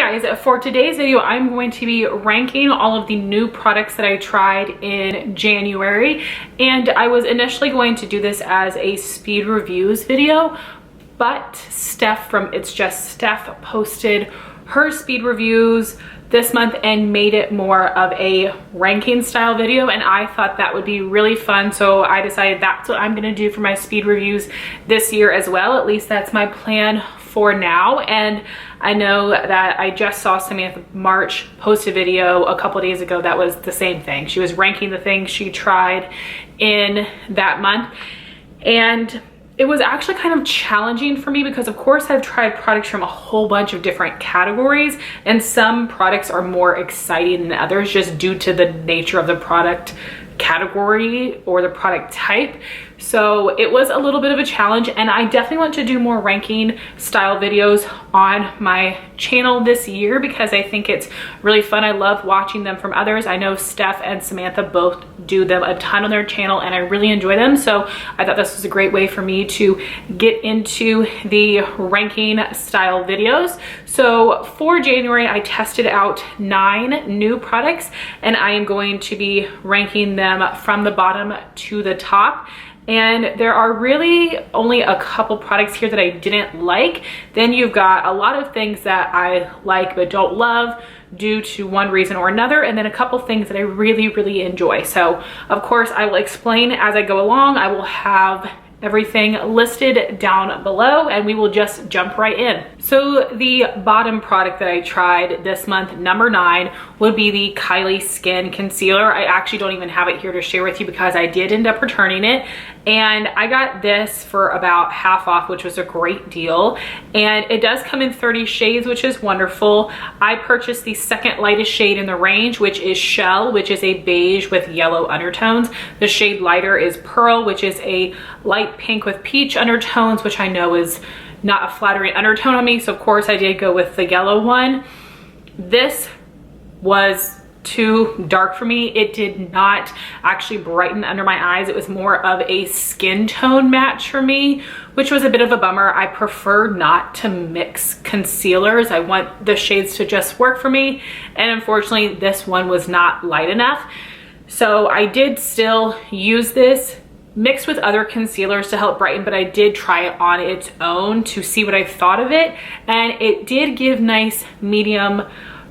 guys, for today's video, I'm going to be ranking all of the new products that I tried in January. And I was initially going to do this as a speed reviews video, but Steph from It's Just Steph posted her speed reviews this month and made it more of a ranking style video, and I thought that would be really fun, so I decided that's what I'm gonna do for my speed reviews this year as well. At least that's my plan for now. And I know that I just saw Samantha March post a video a couple days ago that was the same thing. She was ranking the things she tried in that month, and it was actually kind of challenging for me because of course I've tried products from a whole bunch of different categories, and some products are more exciting than others just due to the nature of the product category or the product type. So it was a little bit of a challenge, and I definitely want to do more ranking style videos on my channel this year because I think it's really fun. I love watching them from others. I know Steph and Samantha both do them a ton on their channel and I really enjoy them. So I thought this was a great way for me to get into the ranking style videos. So for January, I tested out 9 new products and I am going to be ranking them from the bottom to the top. And there are really only a couple products here that I didn't like. Then you've got a lot of things that I like but don't love due to one reason or another, and then a couple things that I really enjoy. So of course I will explain as I go along. I will have everything listed down below and we will just jump right in. So the bottom product that I tried this month, number 9, would be the Kylie Skin Concealer. I actually don't even have it here to share with you because I did end up returning it, and I got this for about half off, which was a great deal. And it does come in 30 shades, which is wonderful. I purchased the second lightest shade in the range, which is Shell, which is a beige with yellow undertones. The shade lighter is Pearl, which is a light pink with peach undertones, which I know is not a flattering undertone on me, so of course I did go with the yellow one. This was too dark for me. It did not actually brighten under my eyes. It was more of a skin tone match for me, which was a bit of a bummer. I prefer not to mix concealers. I want the shades to just work for me, and unfortunately this one was not light enough. So I did still use this mixed with other concealers to help brighten, but I did try it on its own to see what I thought of it, and it did give nice medium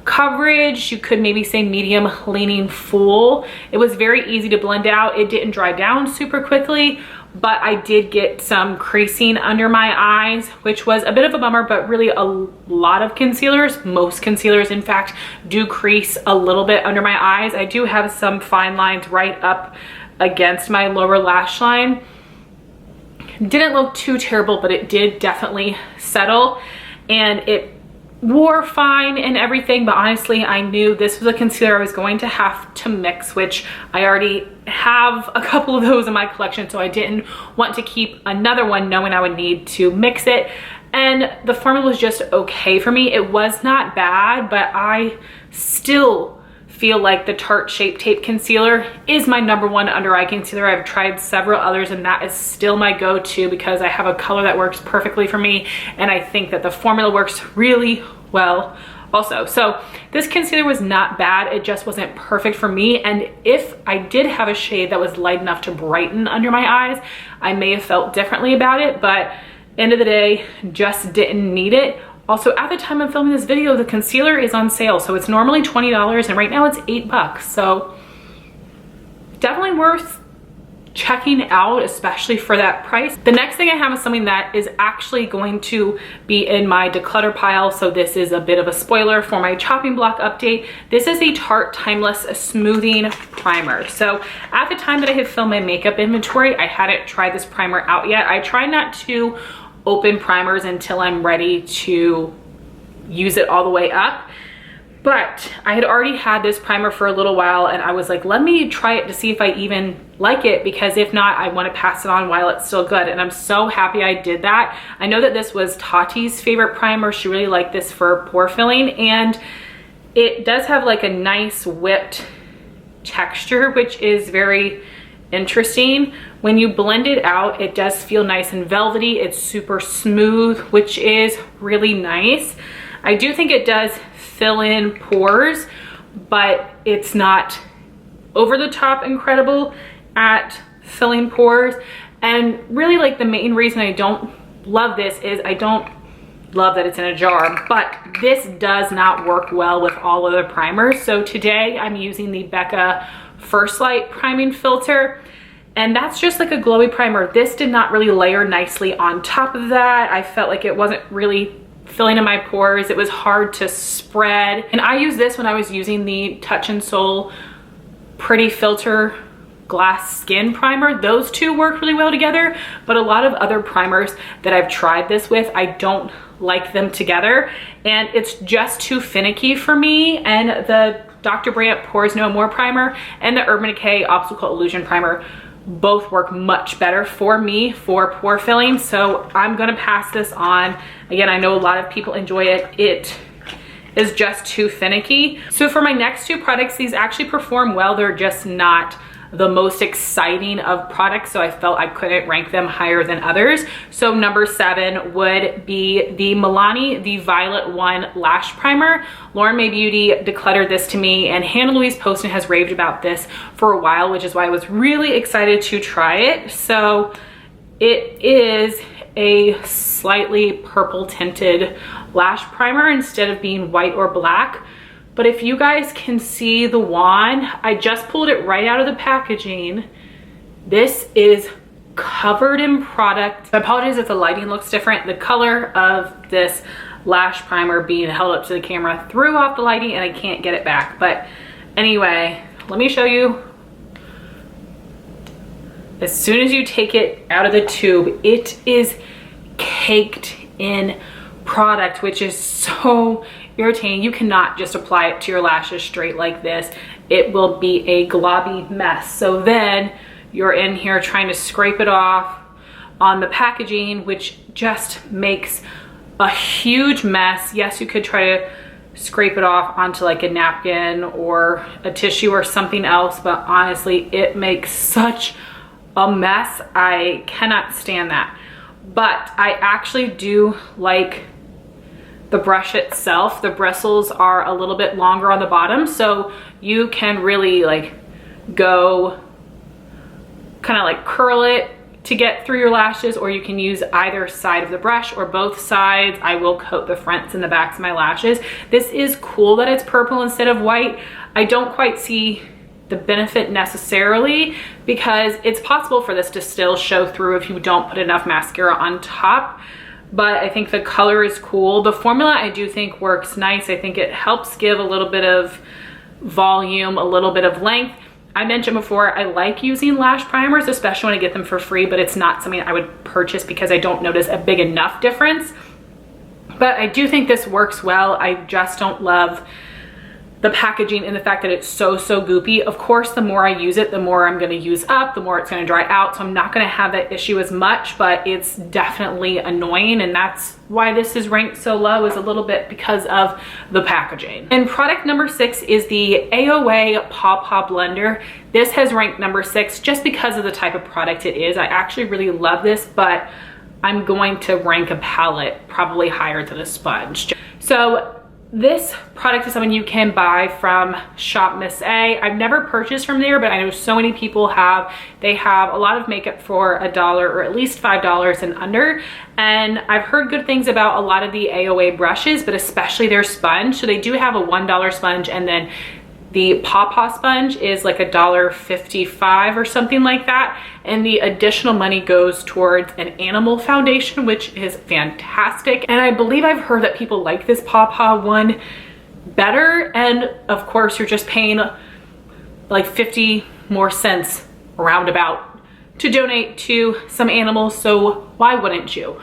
coverage. You could maybe say medium leaning full. It was very easy to blend out. It didn't dry down super quickly, but I did get some creasing under my eyes, which was a bit of a bummer, but really a lot of concealers, most concealers in fact, do crease a little bit under my eyes. I do have some fine lines right up against my lower lash line. Didn't look too terrible, but it did definitely settle, and it wore fine and everything, but honestly I knew this was a concealer I was going to have to mix, which I already have a couple of those in my collection, so I didn't want to keep another one knowing I would need to mix it. And the formula was just okay for me. It was not bad, but I still feel like the Tarte Shape Tape Concealer is my number 1 under eye concealer. I've tried several others and that is still my go-to because I have a color that works perfectly for me, and I think that the formula works really well also. So this concealer was not bad, it just wasn't perfect for me, and if I did have a shade that was light enough to brighten under my eyes, I may have felt differently about it, but end of the day, just didn't need it. Also, at the time I'm filming this video, the concealer is on sale, so it's normally $20 and right now it's $8, so definitely worth checking out, especially for that price. The next thing I have is something that is actually going to be in my declutter pile, so this is a bit of a spoiler for my chopping block update. This is the Tarte Timeless Smoothing Primer. So at the time that I had filmed my makeup inventory, I hadn't tried this primer out yet. I try not to open primers until I'm ready to use it all the way up, but I had already had this primer for a little while and I was like, let me try it to see if I even like it, because if not, I want to pass it on while it's still good, and I'm so happy I did that. I know that this was Tati's favorite primer. She really liked this for pore filling, and it does have like a nice whipped texture, which is very interesting. When you blend it out, it does feel nice and velvety. It's super smooth, which is really nice. I do think it does fill in pores, but it's not over the top incredible at filling pores. And really, like, the main reason I don't love this is I don't love that it's in a jar, but this does not work well with all other primers. So today I'm using the Becca First Light priming filter, and that's just like a glowy primer. This did not really layer nicely on top of that. I felt like it wasn't really filling in my pores. It was hard to spread. And I used this when I was using the Touch in Sol Pretty Filter Glass Skin Primer. Those two work really well together, but a lot of other primers that I've tried this with, I don't like them together, and it's just too finicky for me. And the Dr. Brandt Pores No More Primer and the Urban Decay Obstacle Illusion Primer both work much better for me for pore filling, so I'm gonna pass this on. Again, I know a lot of people enjoy it. It is just too finicky. So for my next two products, these actually perform well. They're just not the most exciting of products, so I felt I couldn't rank them higher than others. So number 7 would be the Milani the Violet One Lash Primer. Lauren May Beauty decluttered this to me, and Hannah Louise Poston has raved about this for a while, which is why I was really excited to try it. So it is a slightly purple tinted lash primer instead of being white or black. But if you guys can see the wand, I just pulled it right out of the packaging. This is covered in product. I apologize if the lighting looks different. The color of this lash primer being held up to the camera threw off the lighting and I can't get it back. But anyway, let me show you. As soon as you take it out of the tube, it is caked in product, which is so irritating. You cannot just apply it to your lashes straight like this. It will be a globby mess. So then you're in here trying to scrape it off on the packaging, which just makes a huge mess. Yes, you could try to scrape it off onto like a napkin or a tissue or something else, but honestly, it makes such a mess. I cannot stand that. But I actually do like the brush itself. The bristles are a little bit longer on the bottom, so you can really like go kind of like curl it to get through your lashes, or you can use either side of the brush or both sides. I will coat the fronts and the backs of my lashes. This is cool that it's purple instead of white. I don't quite see the benefit necessarily, because it's possible for this to still show through if you don't put enough mascara on top. But I think the color is cool. The formula I do think works nice. I think it helps give a little bit of volume, a little bit of length. I mentioned before, I like using lash primers, especially when I get them for free, but it's not something I would purchase because I don't notice a big enough difference. But I do think this works well. I just don't love the packaging and the fact that it's so goopy. Of course, the more I use it, the more I'm gonna use up, the more it's gonna dry out. So I'm not gonna have that issue as much, but it's definitely annoying. And that's why this is ranked so low, is a little bit because of the packaging. And product number 6 is the AOA Paw Paw Blender. This has ranked number 6 just because of the type of product it is. I actually really love this, but I'm going to rank a palette probably higher than a sponge. So this product is something you can buy from Shop Miss A. I've never purchased from there, but I know so many people have. They have a lot of makeup for $1 or at least $5 and under. And I've heard good things about a lot of the AOA brushes, but especially their sponge. So they do have a $1 sponge, and then the Paw Paw sponge is like $1.55 or something like that. And the additional money goes towards an animal foundation, which is fantastic. And I believe I've heard that people like this Paw Paw one better. And of course, you're just paying like 50 more cents roundabout to donate to some animals. So why wouldn't you?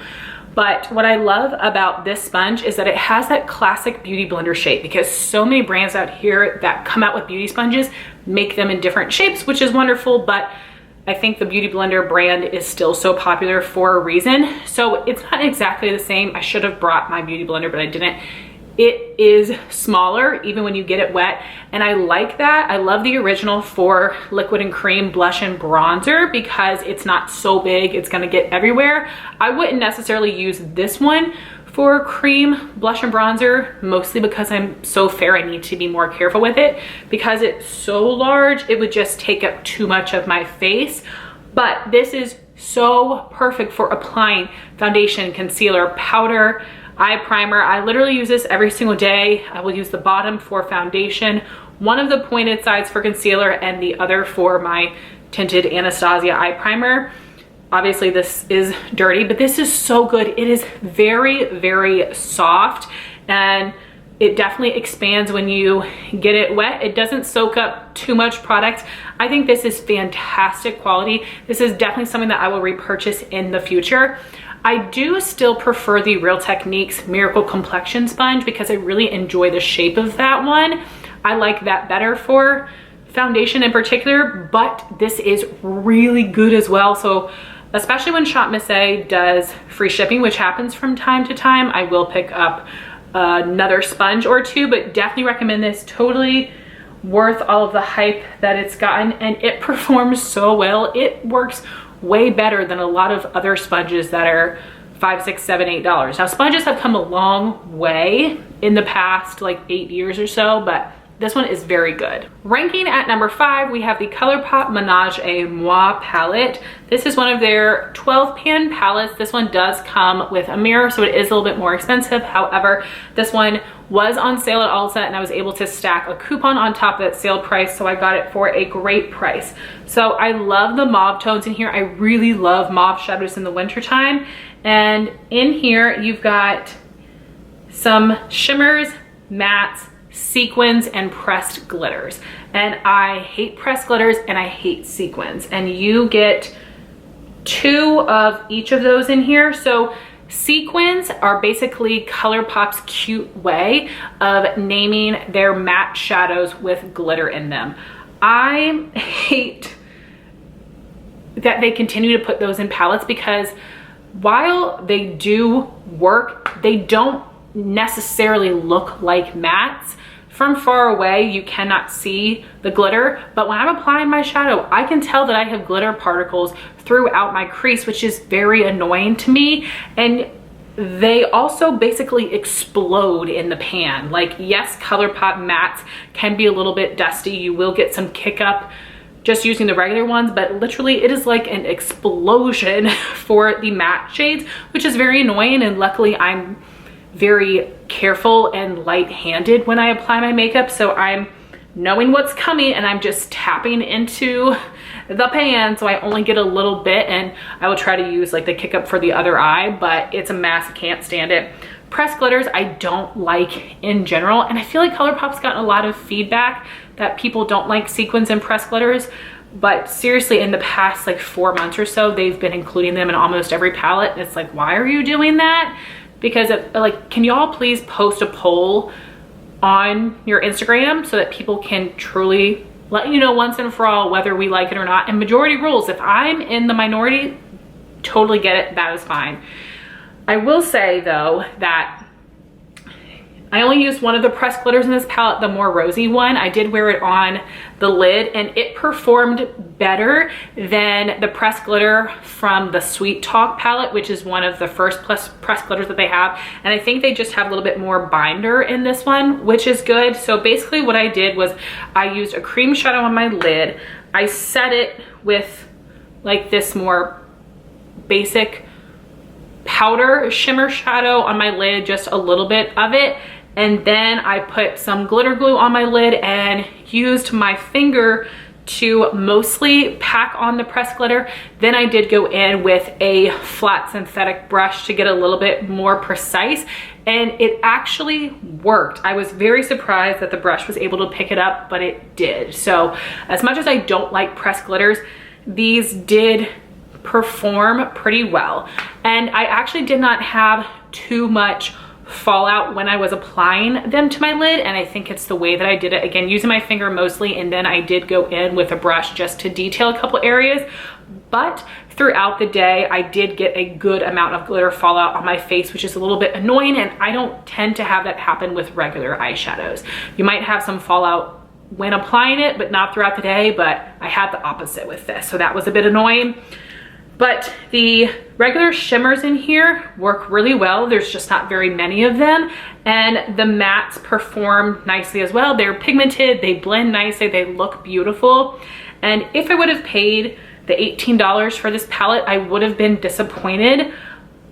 But what I love about this sponge is that it has that classic beauty blender shape, because so many brands out here that come out with beauty sponges make them in different shapes, which is wonderful. But I think the Beauty Blender brand is still so popular for a reason. So it's not exactly the same. I should have brought my Beauty Blender, but I didn't. It is smaller even when you get it wet, and I like that. I love the original for liquid and cream blush and bronzer because it's not so big, it's gonna get everywhere. I wouldn't necessarily use this one for cream blush and bronzer, mostly because I'm so fair, I need to be more careful with it. Because it's so large, it would just take up too much of my face. But this is so perfect for applying foundation, concealer, powder, eye primer. I literally use this every single day. I will use the bottom for foundation, one of the pointed sides for concealer, and the other for my tinted Anastasia eye primer. Obviously this is dirty, but this is so good. It is very, very soft, and it definitely expands when you get it wet. It doesn't soak up too much product. I think this is fantastic quality. This is definitely something that I will repurchase in the future. I do still prefer the Real Techniques Miracle Complexion Sponge because I really enjoy the shape of that one. I like that better for foundation in particular, but this is really good as well. So especially when Shop Miss A does free shipping, which happens from time to time, I will pick up another sponge or two, but definitely recommend this. Totally worth all of the hype that it's gotten, and it performs so well. It works way better than a lot of other sponges that are $5, $6, $7, $8. Now sponges have come a long way in the past like 8 years or so, but this one is very good. Ranking at number 5, we have the ColourPop Menage a Muah palette. This is one of their 12 pan palettes. This one does come with a mirror, so it is a little bit more expensive. However, this one was on sale at Ulta, and I was able to stack a coupon on top of that sale price, so I got it for a great price. So I love the mauve tones in here. I really love mauve shadows in the wintertime. And in here, you've got some shimmers, mattes, sequins, and pressed glitters. And I hate pressed glitters and I hate sequins. And you get 2 of each of those in here. So sequins are basically ColourPop's cute way of naming their matte shadows with glitter in them. I hate that they continue to put those in palettes because while they do work, they don't necessarily look like mattes. From far away, you cannot see the glitter, but when I'm applying my shadow, I can tell that I have glitter particles throughout my crease, which is very annoying to me. And they also basically explode in the pan. Like, yes, ColourPop mattes can be a little bit dusty. You will get some kick up just using the regular ones, but literally it is like an explosion for the matte shades, which is very annoying. And luckily I'm very careful and light-handed when I apply my makeup, so I'm knowing what's coming and I'm just tapping into the pan, so I only get a little bit, and I will try to use like the kick up for the other eye, but it's a mess. I can't stand it. Pressed glitters I don't like in general, and I feel like ColourPop's gotten a lot of feedback that people don't like sequins and pressed glitters, but seriously, in the past like 4 months or so, they've been including them in almost every palette, and it's like, why are you doing that? Because like, can y'all please post a poll on your Instagram so that people can truly let you know once and for all whether we like it or not. And majority rules. If I'm in the minority, totally get it, that is fine. I will say though that I only used one of the pressed glitters in this palette, the more rosy one. I did wear it on the lid and it performed better than the pressed glitter from the Sweet Talk palette, which is one of the first pressed glitters that they have. And I think they just have a little bit more binder in this one, which is good. So basically what I did was I used a cream shadow on my lid. I set it with like this more basic powder shimmer shadow on my lid, just a little bit of it. And then I put some glitter glue on my lid and used my finger to mostly pack on the pressed glitter. Then I did go in with a flat synthetic brush to get a little bit more precise, and it actually worked. I was very surprised that the brush was able to pick it up, but it did. So as much as I don't like pressed glitters, these did perform pretty well. And I actually did not have too much fallout when I was applying them to my lid, and I think it's the way that I did it, again using my finger mostly, and then I did go in with a brush just to detail a couple areas. But throughout the day I did get a good amount of glitter fallout on my face, which is a little bit annoying, and I don't tend to have that happen with regular eyeshadows. You might have some fallout when applying it, but not throughout the day. But I had the opposite with this, so that was a bit annoying. But the regular shimmers in here work really well. There's just not very many of them. And the mattes perform nicely as well. They're pigmented, they blend nicely, they look beautiful. And if I would have paid the $18 for this palette, I would have been disappointed.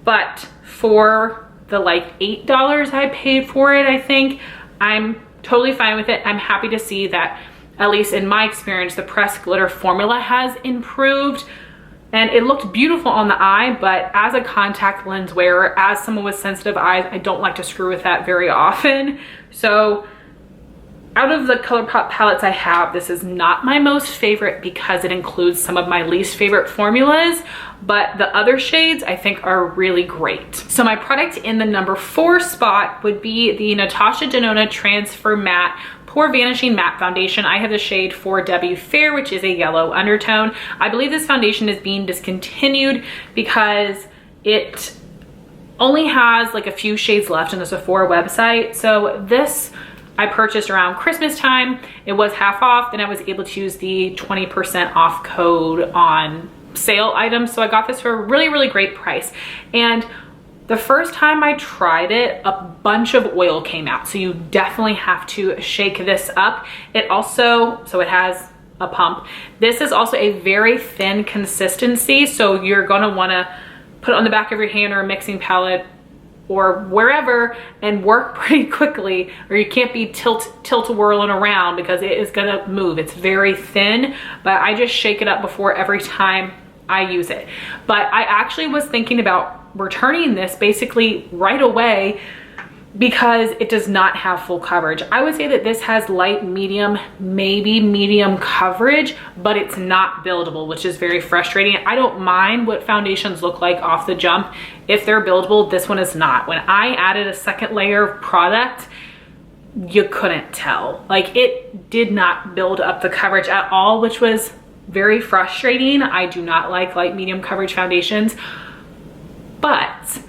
But for the like $8 I paid for it, I think, I'm totally fine with it. I'm happy to see that, at least in my experience, the pressed glitter formula has improved. And it looked beautiful on the eye, but as a contact lens wearer, as someone with sensitive eyes, I don't like to screw with that very often. So out of the ColourPop palettes I have, this is not my most favorite because it includes some of my least favorite formulas, but the other shades I think are really great. So my product in the number 4 spot would be the Natasha Denona Transformatte Pore Vanishing Matte Foundation. I have the shade 4W Fair, which is a yellow undertone. I believe this foundation is being discontinued because it only has like a few shades left on the Sephora website. So this I purchased around Christmas time. It was half off, and I was able to use the 20% off code on sale items. So I got this for a really, really great price. And the first time I tried it, a bunch of oil came out. So you definitely have to shake this up. It also, so it has a pump. This is also a very thin consistency. So you're gonna wanna put it on the back of your hand or a mixing palette or wherever and work pretty quickly, or you can't be tilt-a-whirling around because it is gonna move. It's very thin, but I just shake it up before every time I use it. But I actually was thinking about returning this basically right away because it does not have full coverage. I would say that this has light, medium, maybe medium coverage, but it's not buildable, which is very frustrating. I don't mind what foundations look like off the jump. If they're buildable, this one is not. When I added a second layer of product, you couldn't tell. Like, it did not build up the coverage at all, which was very frustrating. I do not like light, medium coverage foundations. But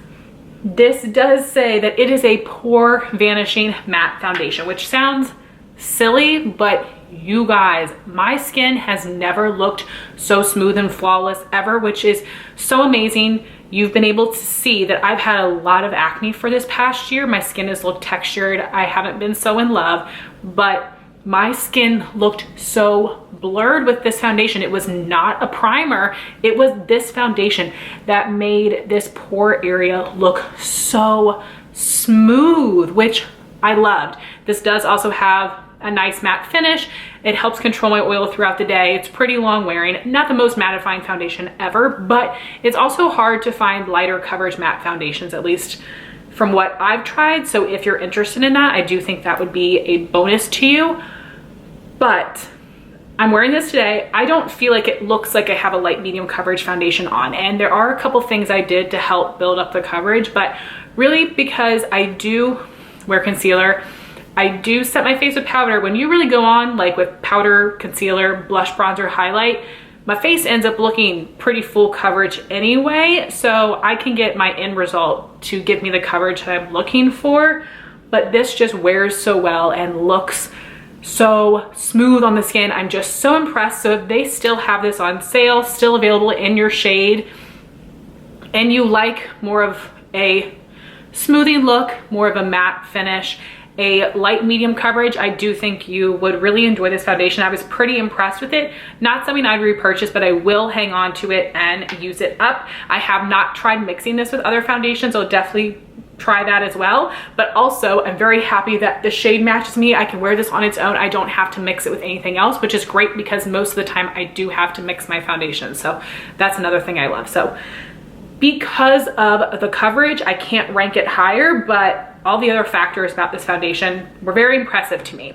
this does say that it is a pore vanishing matte foundation, which sounds silly, but you guys, my skin has never looked so smooth and flawless ever, which is so amazing. You've been able to see that I've had a lot of acne for this past year. My skin has looked textured. I haven't been so in love, but my skin looked so blurred with this foundation. It was not a primer. It was this foundation that made this pore area look so smooth, which I loved. This does also have a nice matte finish. It helps control my oil throughout the day. It's pretty long wearing. Not the most mattifying foundation ever, but it's also hard to find lighter coverage matte foundations, at least from what I've tried. So if you're interested in that, I do think that would be a bonus to you. But I'm wearing this today. I don't feel like it looks like I have a light medium coverage foundation on. And there are a couple things I did to help build up the coverage, but really because I do wear concealer, I do set my face with powder. When you really go on like with powder, concealer, blush, bronzer, highlight, my face ends up looking pretty full coverage anyway, so I can get my end result to give me the coverage that I'm looking for. But this just wears so well and looks so smooth on the skin. I'm just so impressed. So if they still have this on sale, still available in your shade, and you like more of a smoothing look, more of a matte finish, a light medium coverage, I do think you would really enjoy this foundation. I was pretty impressed with it. Not something I'd repurchase, but I will hang on to it and use it up. I have not tried mixing this with other foundations. I'll definitely try that as well. But also I'm very happy that the shade matches me. I can wear this on its own. I don't have to mix it with anything else, which is great because most of the time I do have to mix my foundation. So that's another thing I love. So because of the coverage, I can't rank it higher, but all the other factors about this foundation were very impressive to me.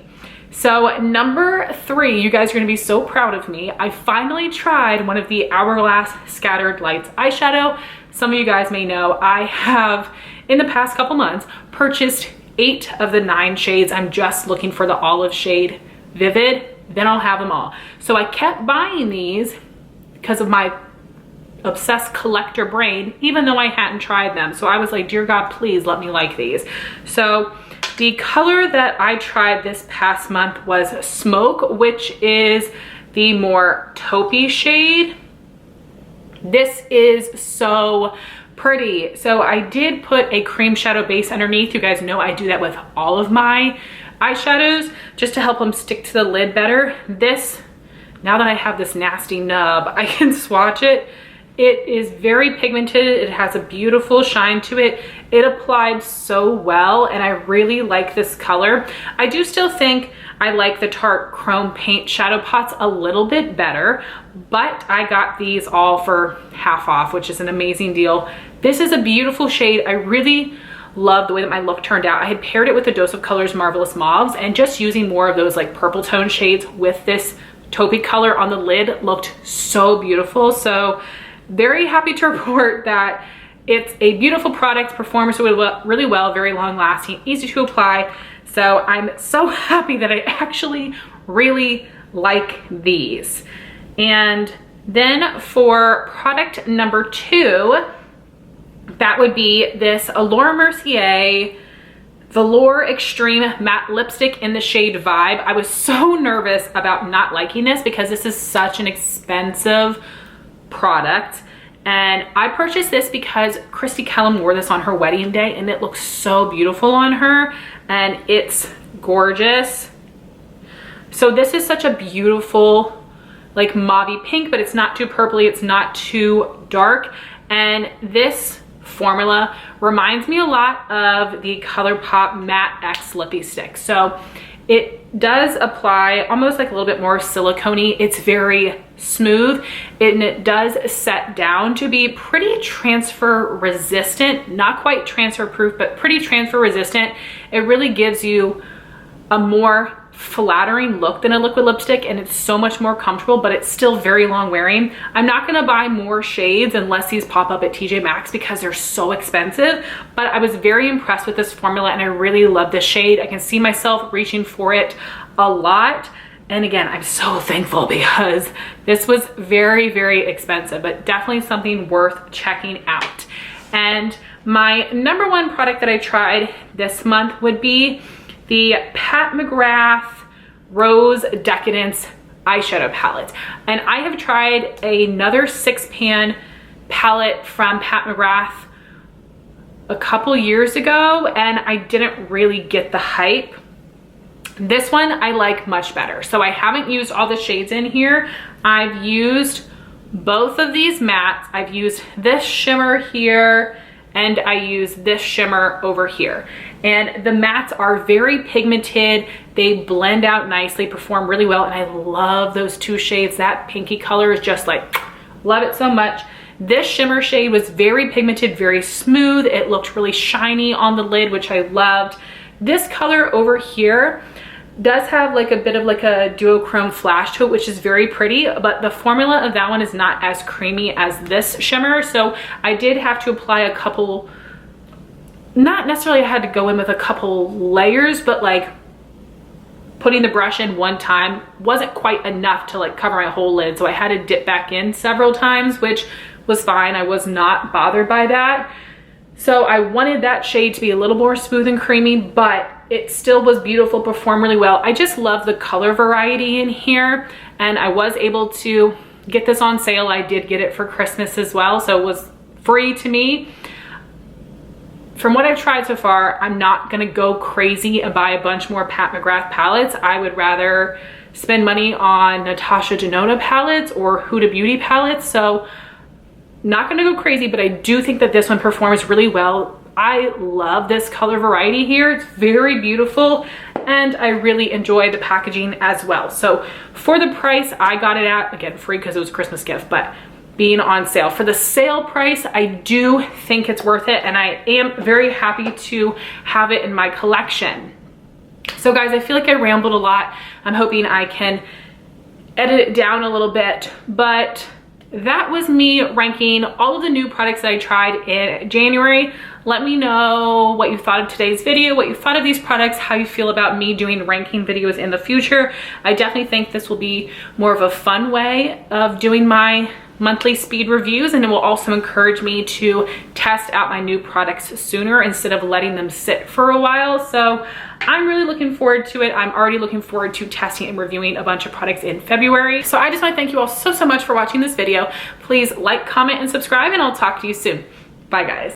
So number 3, you guys are gonna be so proud of me. I finally tried one of the Hourglass Scattered Lights eyeshadow. Some of you guys may know I have, in the past couple months, purchased 8 of the 9 shades. I'm just looking for the olive shade Vivid, then I'll have them all. So I kept buying these because of my obsessed collector brain, even though I hadn't tried them. So I was like, dear God, please let me like these. So the color that I tried this past month was Smoke, which is the more taupey shade. This is so pretty. So I did put a cream shadow base underneath. You guys know I do that with all of my eyeshadows just to help them stick to the lid better. This, now that I have this nasty nub, I can swatch it. It is very pigmented. It has a beautiful shine to it. It applied so well, and I really like this color. I do still think I like the Tarte Chrome Paint Shadow Pots a little bit better, but I got these all for half off, which is an amazing deal. This is a beautiful shade. I really love the way that my look turned out. I had paired it with a Dose of Colors Marvelous Mauves, and just using more of those like purple tone shades with this taupey color on the lid looked so beautiful. So very happy to report that it's a beautiful product, performs really well, very long lasting, easy to apply. So I'm so happy that I actually really like these. And then for product number 2, that would be this Allure Mercier Velour Extreme Matte Lipstick in the shade Vibe. I was so nervous about not liking this because this is such an expensive product, and I purchased this because Christy Kellum wore this on her wedding day and it looks so beautiful on her, and it's gorgeous. So this is such a beautiful like mauvey pink, but it's not too purpley, it's not too dark, and this formula reminds me a lot of the ColourPop Matte X Lippie Stick. So it does apply almost like a little bit more silicone-y. It's very smooth and it does set down to be pretty transfer resistant, not quite transfer proof, but pretty transfer resistant. It really gives you a more flattering look than a liquid lipstick, and it's so much more comfortable, but it's still very long wearing. I'm not gonna buy more shades unless these pop up at TJ Maxx because they're so expensive, but I was very impressed with this formula and I really love this shade. I can see myself reaching for it a lot. And again, I'm so thankful because this was very, very expensive, but definitely something worth checking out. And my number 1 product that I tried this month would be the Pat McGrath Rose Decadence eyeshadow palette. And I have tried another 6-pan palette from Pat McGrath a couple years ago and I didn't really get the hype. This one I like much better. So I haven't used all the shades in here. I've used both of these mattes. I've used this shimmer here and I use this shimmer over here. And the mattes are very pigmented. They blend out nicely, perform really well, and I love those 2 shades. That pinky color is just like, love it so much. This shimmer shade was very pigmented, very smooth. It looked really shiny on the lid, which I loved. This color over here does have like a bit of like a duochrome flash to it, which is very pretty, but the formula of that one is not as creamy as this shimmer. So I did have to apply a couple, not necessarily I had to go in with a couple layers, but like putting the brush in one time wasn't quite enough to like cover my whole lid. So I had to dip back in several times, which was fine. I was not bothered by that. So I wanted that shade to be a little more smooth and creamy, but it still was beautiful, performed really well. I just love the color variety in here, and I was able to get this on sale. I did get it for Christmas as well, so it was free to me. From what I've tried so far, I'm not gonna go crazy and buy a bunch more Pat McGrath palettes. I would rather spend money on Natasha Denona palettes or Huda Beauty palettes, so not gonna go crazy, but I do think that this one performs really well. I love this color variety here. It's very beautiful and I really enjoy the packaging as well. So for the price I got it at, again, free because it was a Christmas gift, but being on sale. For the sale price, I do think it's worth it and I am very happy to have it in my collection. So guys, I feel like I rambled a lot. I'm hoping I can edit it down a little bit, but that was me ranking all of the new products that I tried in January. Let me know what you thought of today's video, what you thought of these products, how you feel about me doing ranking videos in the future. I definitely think this will be more of a fun way of doing my monthly speed reviews, and it will also encourage me to test out my new products sooner instead of letting them sit for a while. So I'm really looking forward to it. I'm already looking forward to testing and reviewing a bunch of products in February. So I just want to thank you all so much for watching this video. Please like, comment, and subscribe, and I'll talk to you soon. Bye guys.